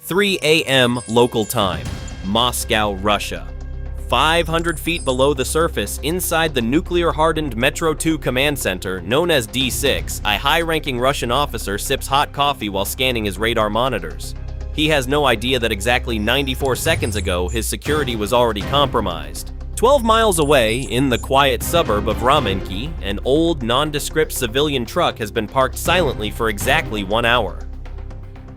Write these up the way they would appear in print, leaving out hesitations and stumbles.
3 a.m. local time, Moscow, Russia. 500 feet below the surface, inside the nuclear-hardened Metro 2 command center, known as D6, a high-ranking Russian officer sips hot coffee while scanning his radar monitors. He has no idea that exactly 94 seconds ago, his security was already compromised. 12 miles away, in the quiet suburb of Ramenki, an old, nondescript civilian truck has been parked silently for exactly 1 hour.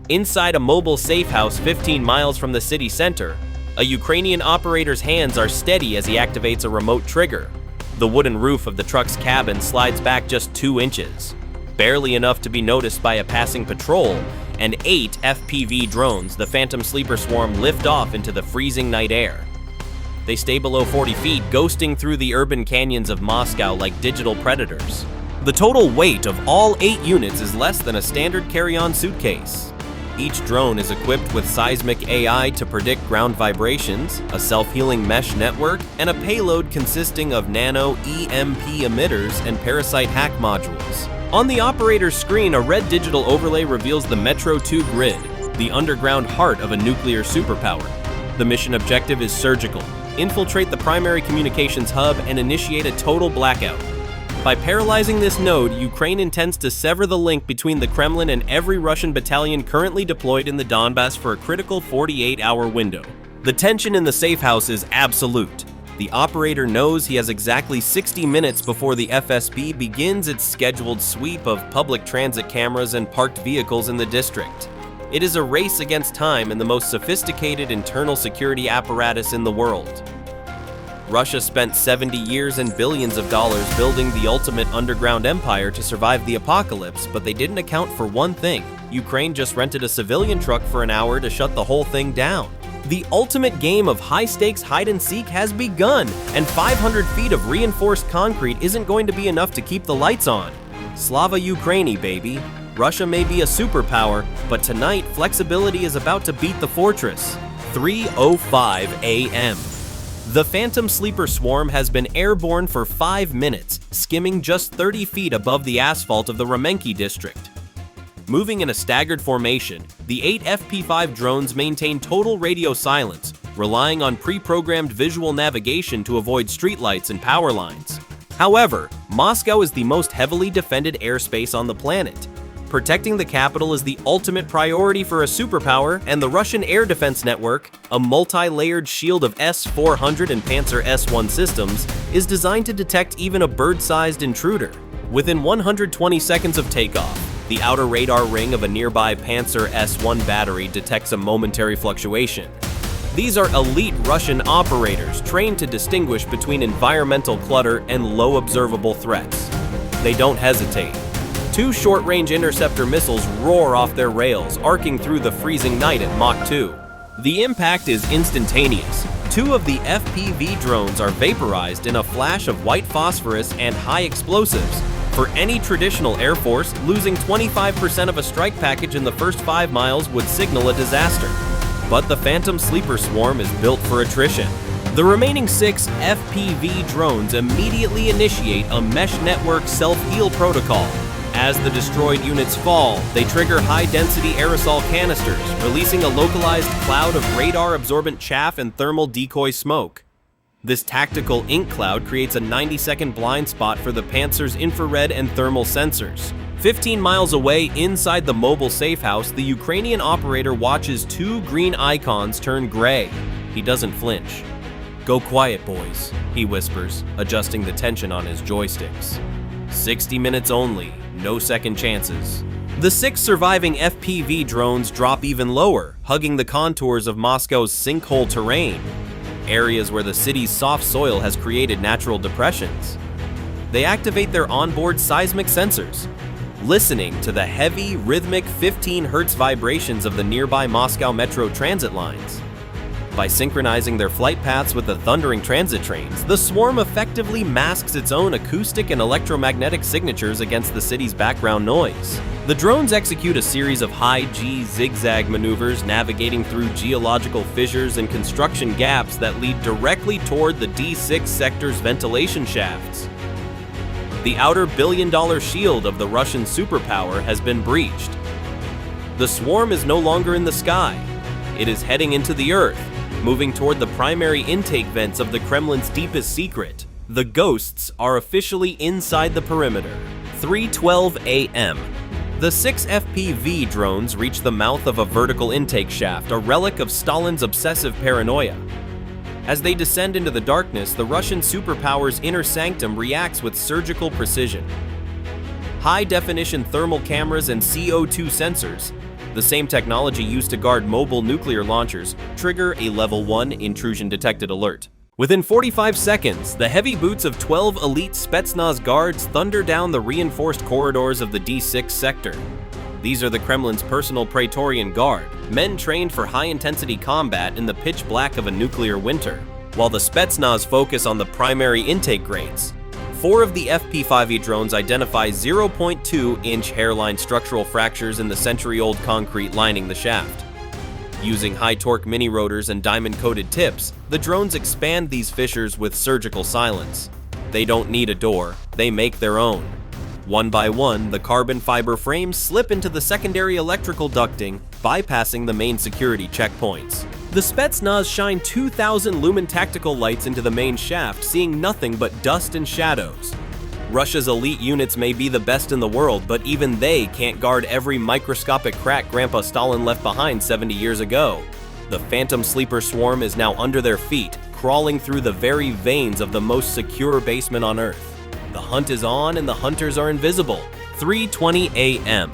Inside a mobile safe house 15 miles from the city center, a Ukrainian operator's hands are steady as he activates a remote trigger. The wooden roof of the truck's cabin slides back just 2 inches, barely enough to be noticed by a passing patrol, and 8 FPV drones, the Phantom Sleeper Swarm, lift off into the freezing night air. They stay below 40 feet, ghosting through the urban canyons of Moscow like digital predators. The total weight of all 8 units is less than a standard carry-on suitcase. Each drone is equipped with seismic AI to predict ground vibrations, a self-healing mesh network, and a payload consisting of nano-EMP emitters and parasite-hack modules. On the operator's screen, a red digital overlay reveals the Metro 2 grid, the underground heart of a nuclear superpower. The mission objective is surgical: infiltrate the primary communications hub and initiate a total blackout. By paralyzing this node, Ukraine intends to sever the link between the Kremlin and every Russian battalion currently deployed in the Donbas for a critical 48-hour window. The tension in the safe house is absolute. The operator knows he has exactly 60 minutes before the FSB begins its scheduled sweep of public transit cameras and parked vehicles in the district. It is a race against time and the most sophisticated internal security apparatus in the world. Russia spent 70 years and billions of dollars building the ultimate underground empire to survive the apocalypse, but they didn't account for one thing: Ukraine just rented a civilian truck for an hour to shut the whole thing down. The ultimate game of high-stakes hide-and-seek has begun, and 500 feet of reinforced concrete isn't going to be enough to keep the lights on. Slava Ukraini, baby. Russia may be a superpower, but tonight flexibility is about to beat the fortress. 3:05 a.m. The Phantom Sleeper Swarm has been airborne for 5 minutes, skimming just 30 feet above the asphalt of the Ramenki district. Moving in a staggered formation, the 8 FP5 drones maintain total radio silence, relying on pre-programmed visual navigation to avoid streetlights and power lines. However, Moscow is the most heavily defended airspace on the planet. Protecting the capital is the ultimate priority for a superpower, and the Russian air defense network, a multi-layered shield of S-400 and Panzer S-1 systems, is designed to detect even a bird-sized intruder. Within 120 seconds of takeoff, the outer radar ring of a nearby Panzer S-1 battery detects a momentary fluctuation. These are elite Russian operators trained to distinguish between environmental clutter and low observable threats. They don't hesitate. 2 short-range interceptor missiles roar off their rails, arcing through the freezing night at Mach 2. The impact is instantaneous. 2 of the FPV drones are vaporized in a flash of white phosphorus and high explosives. For any traditional air force, losing 25% of a strike package in the first 5 miles would signal a disaster. But the Phantom Sleeper Swarm is built for attrition. The remaining 6 FPV drones immediately initiate a mesh network self-heal protocol. As the destroyed units fall, they trigger high-density aerosol canisters, releasing a localized cloud of radar-absorbent chaff and thermal decoy smoke. This tactical ink cloud creates a 90-second blind spot for the Panzer's infrared and thermal sensors. 15 miles away, inside the mobile safe house, the Ukrainian operator watches 2 green icons turn gray. He doesn't flinch. "Go quiet, boys," he whispers, adjusting the tension on his joysticks. 60 minutes only. No second chances. The 6 surviving FPV drones drop even lower, hugging the contours of Moscow's sinkhole terrain, areas where the city's soft soil has created natural depressions. They activate their onboard seismic sensors, listening to the heavy, rhythmic 15 Hz vibrations of the nearby Moscow metro transit lines. By synchronizing their flight paths with the thundering transit trains, the swarm effectively masks its own acoustic and electromagnetic signatures against the city's background noise. The drones execute a series of high-G zigzag maneuvers, navigating through geological fissures and construction gaps that lead directly toward the D6 sector's ventilation shafts. The outer billion-dollar shield of the Russian superpower has been breached. The swarm is no longer in the sky. It is heading into the Earth, moving toward the primary intake vents of the Kremlin's deepest secret. The ghosts are officially inside the perimeter. 3:12 a.m. The 6 FPV drones reach the mouth of a vertical intake shaft, a relic of Stalin's obsessive paranoia. As they descend into the darkness, the Russian superpower's inner sanctum reacts with surgical precision. High-definition thermal cameras and CO2 sensors, the same technology used to guard mobile nuclear launchers, trigger a Level 1 intrusion detected alert. Within 45 seconds, the heavy boots of 12 elite Spetsnaz guards thunder down the reinforced corridors of the D6 sector. These are the Kremlin's personal Praetorian Guard, men trained for high-intensity combat in the pitch black of a nuclear winter. While the Spetsnaz focus on the primary intake grates, 4 of the FP-5E drones identify 0.2-inch hairline structural fractures in the century-old concrete lining the shaft. Using high-torque mini-rotors and diamond-coated tips, the drones expand these fissures with surgical silence. They don't need a door, they make their own. One by one, the carbon fiber frames slip into the secondary electrical ducting, bypassing the main security checkpoints. The Spetsnaz shine 2,000 lumen tactical lights into the main shaft, seeing nothing but dust and shadows. Russia's elite units may be the best in the world, but even they can't guard every microscopic crack Grandpa Stalin left behind 70 years ago. The Phantom Sleeper Swarm is now under their feet, crawling through the very veins of the most secure basement on Earth. The hunt is on and the hunters are invisible. 3:20 a.m.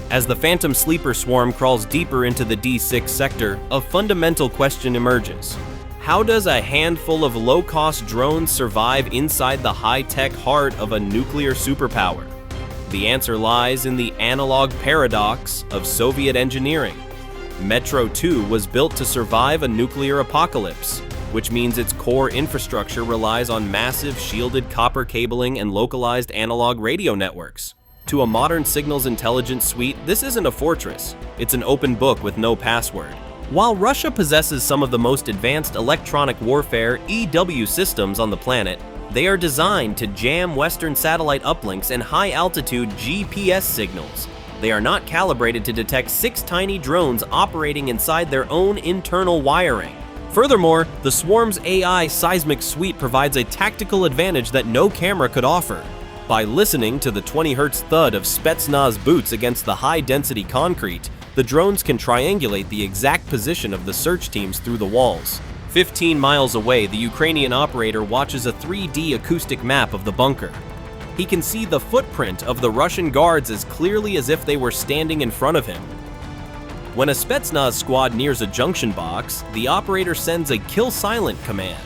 As the Phantom Sleeper Swarm crawls deeper into the D6 sector, a fundamental question emerges. How does a handful of low-cost drones survive inside the high-tech heart of a nuclear superpower? The answer lies in the analog paradox of Soviet engineering. Metro 2 was built to survive a nuclear apocalypse, which means its core infrastructure relies on massive shielded copper cabling and localized analog radio networks. To a modern signals intelligence suite, this isn't a fortress, it's an open book with no password. While Russia possesses some of the most advanced electronic warfare (EW) systems on the planet, they are designed to jam Western satellite uplinks and high-altitude GPS signals. They are not calibrated to detect 6 tiny drones operating inside their own internal wiring. Furthermore, the Swarm's AI seismic suite provides a tactical advantage that no camera could offer. By listening to the 20 Hz thud of Spetsnaz boots against the high-density concrete, the drones can triangulate the exact position of the search teams through the walls. 15 miles away, the Ukrainian operator watches a 3D acoustic map of the bunker. He can see the footprint of the Russian guards as clearly as if they were standing in front of him. When a Spetsnaz squad nears a junction box, the operator sends a kill silent command.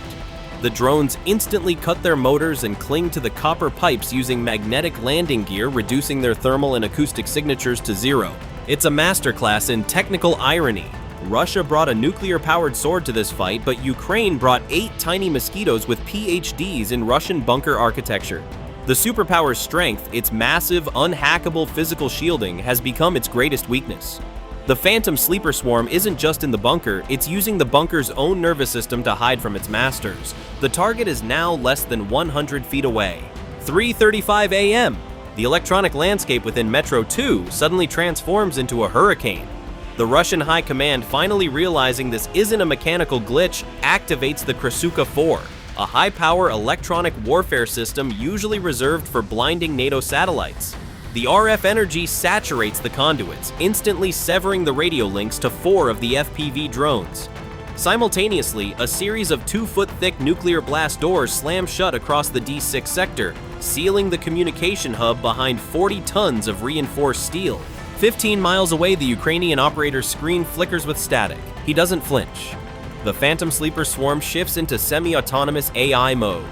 The drones instantly cut their motors and cling to the copper pipes using magnetic landing gear, reducing their thermal and acoustic signatures to 0. It's a masterclass in technical irony. Russia brought a nuclear-powered sword to this fight, but Ukraine brought 8 tiny mosquitoes with PhDs in Russian bunker architecture. The superpower's strength, its massive, unhackable physical shielding, has become its greatest weakness. The Phantom Sleeper Swarm isn't just in the bunker, it's using the bunker's own nervous system to hide from its masters. The target is now less than 100 feet away. 3:35 a.m. The electronic landscape within Metro 2 suddenly transforms into a hurricane. The Russian High Command, finally realizing this isn't a mechanical glitch, activates the Krasuka 4, a high-power electronic warfare system usually reserved for blinding NATO satellites. The RF energy saturates the conduits, instantly severing the radio links to 4 of the FPV drones. Simultaneously, a series of 2-foot-thick nuclear blast doors slam shut across the D6 sector, sealing the communication hub behind 40 tons of reinforced steel. 15 miles away, the Ukrainian operator's screen flickers with static. He doesn't flinch. The Phantom Sleeper Swarm shifts into semi-autonomous AI mode.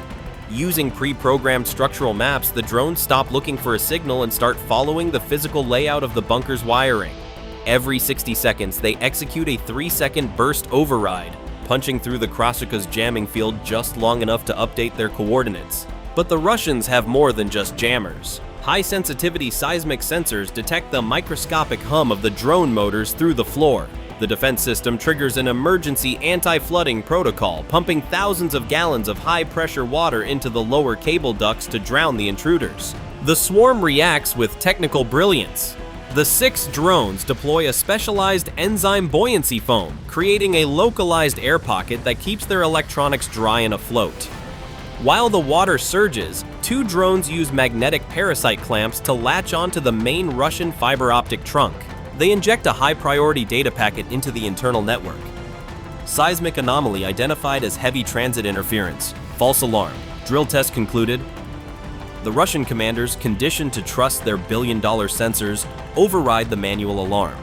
Using pre-programmed structural maps, the drones stop looking for a signal and start following the physical layout of the bunker's wiring. Every 60 seconds, they execute a 3-second burst override, punching through the Krasuka's jamming field just long enough to update their coordinates. But the Russians have more than just jammers. High-sensitivity seismic sensors detect the microscopic hum of the drone motors through the floor. The defense system triggers an emergency anti-flooding protocol, pumping thousands of gallons of high-pressure water into the lower cable ducts to drown the intruders. The swarm reacts with technical brilliance. The 6 drones deploy a specialized enzyme buoyancy foam, creating a localized air pocket that keeps their electronics dry and afloat. While the water surges, 2 drones use magnetic parasite clamps to latch onto the main Russian fiber optic trunk. They inject a high-priority data packet into the internal network. Seismic anomaly identified as heavy transit interference. False alarm. Drill test concluded. The Russian commanders, conditioned to trust their billion-dollar sensors, override the manual alarm.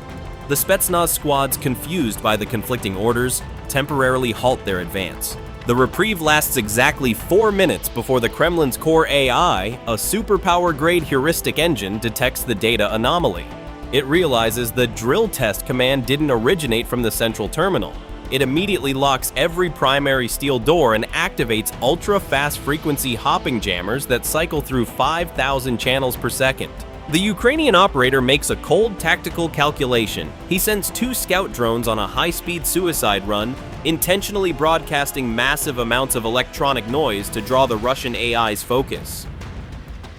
The Spetsnaz squads, confused by the conflicting orders, temporarily halt their advance. The reprieve lasts exactly 4 minutes before the Kremlin's core AI, a superpower-grade heuristic engine, detects the data anomaly. It realizes the drill test command didn't originate from the central terminal. It immediately locks every primary steel door and activates ultra-fast frequency hopping jammers that cycle through 5,000 channels per second. The Ukrainian operator makes a cold tactical calculation. He sends 2 scout drones on a high-speed suicide run, intentionally broadcasting massive amounts of electronic noise to draw the Russian AI's focus.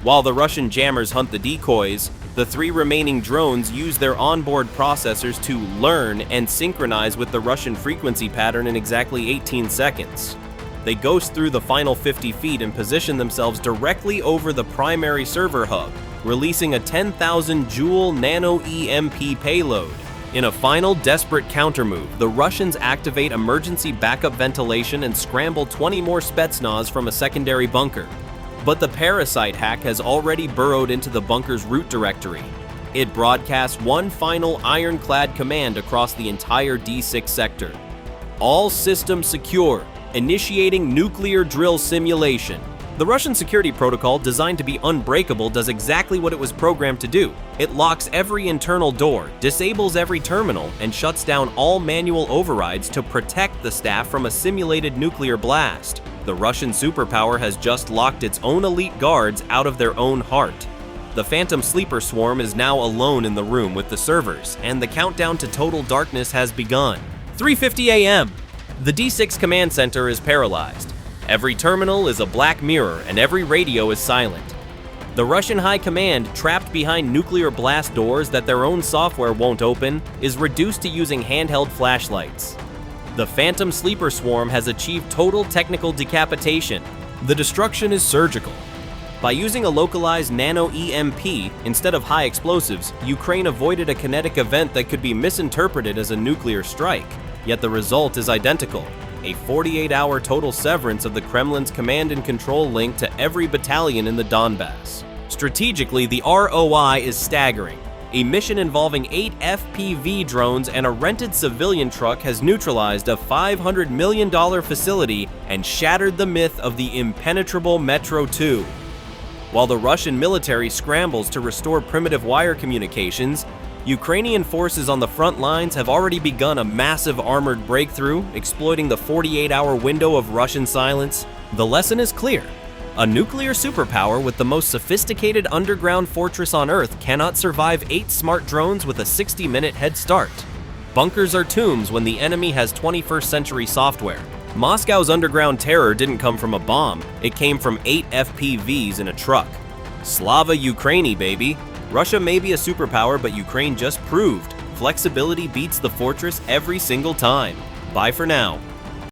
While the Russian jammers hunt the decoys, the 3 remaining drones use their onboard processors to learn and synchronize with the Russian frequency pattern in exactly 18 seconds. They ghost through the final 50 feet and position themselves directly over the primary server hub, releasing a 10,000 joule nano-EMP payload. In a final desperate countermove, the Russians activate emergency backup ventilation and scramble 20 more Spetsnaz from a secondary bunker. But the parasite hack has already burrowed into the bunker's root directory. It broadcasts one final ironclad command across the entire D6 sector. All systems secure, initiating nuclear drill simulation. The Russian security protocol, designed to be unbreakable, does exactly what it was programmed to do. It locks every internal door, disables every terminal, and shuts down all manual overrides to protect the staff from a simulated nuclear blast. The Russian superpower has just locked its own elite guards out of their own heart. The Phantom Sleeper Swarm is now alone in the room with the servers, and the countdown to total darkness has begun. 3:50 a.m. The D6 command center is paralyzed. Every terminal is a black mirror, and every radio is silent. The Russian high command, trapped behind nuclear blast doors that their own software won't open, is reduced to using handheld flashlights. The Phantom Sleeper Swarm has achieved total technical decapitation. The destruction is surgical. By using a localized nano-EMP instead of high explosives, Ukraine avoided a kinetic event that could be misinterpreted as a nuclear strike. Yet the result is identical: a 48-hour total severance of the Kremlin's command and control link to every battalion in the Donbas. Strategically, the ROI is staggering. A mission involving 8 FPV drones and a rented civilian truck has neutralized a $500 million facility and shattered the myth of the impenetrable Metro 2. While the Russian military scrambles to restore primitive wire communications, Ukrainian forces on the front lines have already begun a massive armored breakthrough, exploiting the 48-hour window of Russian silence. The lesson is clear. A nuclear superpower with the most sophisticated underground fortress on Earth cannot survive 8 smart drones with a 60-minute head start. Bunkers are tombs when the enemy has 21st century software. Moscow's underground terror didn't come from a bomb, it came from 8 FPVs in a truck. Slava Ukraini, baby! Russia may be a superpower, but Ukraine just proved flexibility beats the fortress every single time. Bye for now.